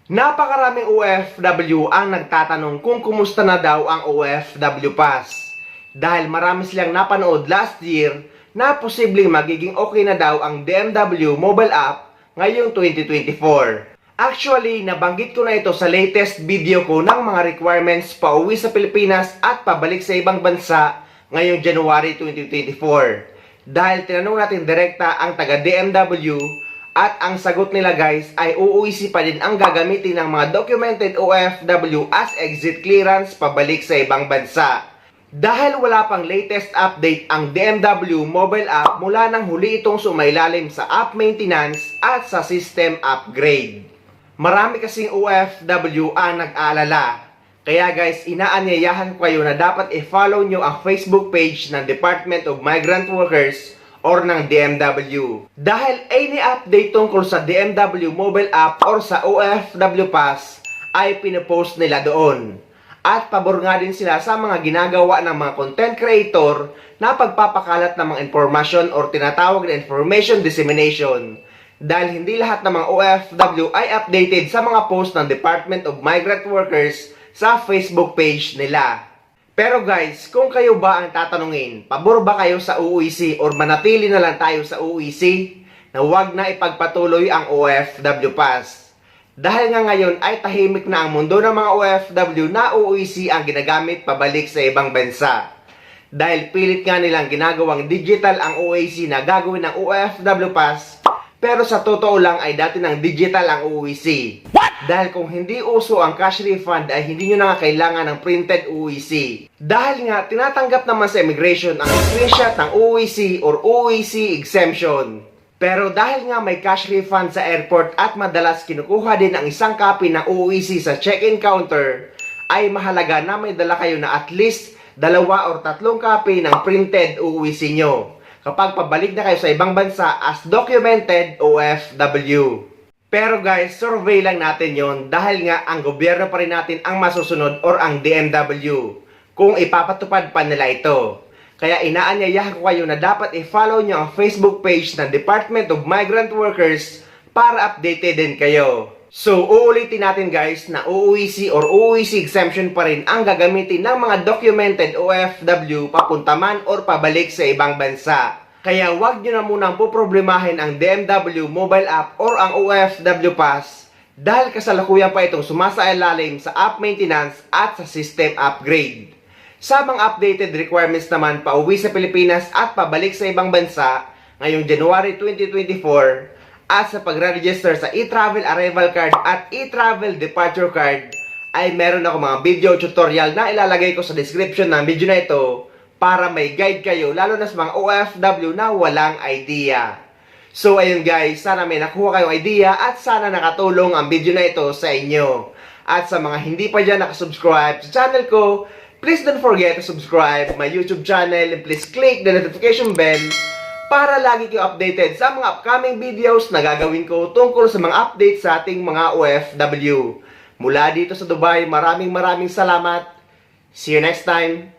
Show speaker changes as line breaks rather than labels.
Napakaraming OFW ang nagtatanong kung kumusta na daw ang OFW Pass. Dahil marami silang napanood last year na posibleng magiging okay na daw ang DMW mobile app ngayong 2024. Actually, nabanggit ko na ito sa latest video ko ng mga requirements pauwi sa Pilipinas at pabalik sa ibang bansa ngayong January 2024. Dahil tinanong natin direkta ang taga DMW at ang sagot nila guys ay UUIC pa din ang gagamitin ng mga documented OFW as exit clearance pabalik sa ibang bansa. Dahil wala pang latest update ang DMW mobile app mula nang huli itong sumailalim sa app maintenance at sa system upgrade. Marami kasing OFW ang nag-aalala. Kaya guys, inaanyayahan ko kayo na dapat i-follow nyo ang Facebook page ng Department of Migrant Workers or ng DMW. Dahil any update tungkol sa DMW mobile app or sa OFW Pass ay pinopost nila doon. At pabor nga din sila sa mga ginagawa ng mga content creator na pagpapakalat ng mga information or tinatawag na information dissemination. Dahil hindi lahat ng mga OFW ay updated sa mga post ng Department of Migrant Workers sa Facebook page nila. Pero guys, kung kayo ba ang tatanungin, pabor ba kayo sa UUIC or manatili na lang tayo sa UUIC na huwag na ipagpatuloy ang OFW Pass? Dahil nga ngayon ay tahimik na ang mundo ng mga OFW na UUIC ang ginagamit pabalik sa ibang bansa. Dahil pilit nga nilang ginagawang digital ang UUIC na gagawin ng OFW Pass, pero sa totoo lang ay dati ng digital ang UUIC. Dahil kung hindi uso ang cash refund ay hindi nyo na nga kailangan ng printed UUIC. Dahil nga tinatanggap naman sa immigration ang screenshot ng UUIC or UUIC exemption. Pero dahil nga may cash refund sa airport at madalas kinukuha din ang isang copy ng UUIC sa check-in counter, ay mahalaga na may dala kayo na at least 2 or 3 copy ng printed UUIC nyo kapag pabalik na kayo sa ibang bansa as documented OFW. Pero guys, survey lang natin yon dahil nga ang gobyerno pa rin natin ang masusunod or ang DMW kung ipapatupad pa nila ito. Kaya inaanyayahan ko kayo na dapat i-follow nyo ang Facebook page ng Department of Migrant Workers para updated din kayo. So, uulitin natin guys na UUIC or UUIC exemption pa rin ang gagamitin ng mga documented OFW papunta man or pabalik sa ibang bansa. Kaya wag nyo na munang poproblemahin ang DMW mobile app or ang OFW Pass dahil kasalukuyan pa itong sumasailalim sa app maintenance at sa system upgrade. Sa mga updated requirements naman pauwi sa Pilipinas at pabalik sa ibang bansa ngayong January 2024 at sa pagre-register sa e-travel arrival card at e-travel departure card ay meron ako mga video tutorial na ilalagay ko sa description ng video na ito para may guide kayo lalo na sa mga OFW na walang idea. So ayun guys, sana may nakuha kayong idea at sana nakatulong ang video na ito sa inyo. At sa mga hindi pa dyan nakasubscribe sa channel ko, please don't forget to subscribe my YouTube channel and please click the notification bell para lagi kayo updated sa mga upcoming videos na gagawin ko tungkol sa mga updates sa ating mga OFW. Mula dito sa Dubai, maraming salamat. See you next time.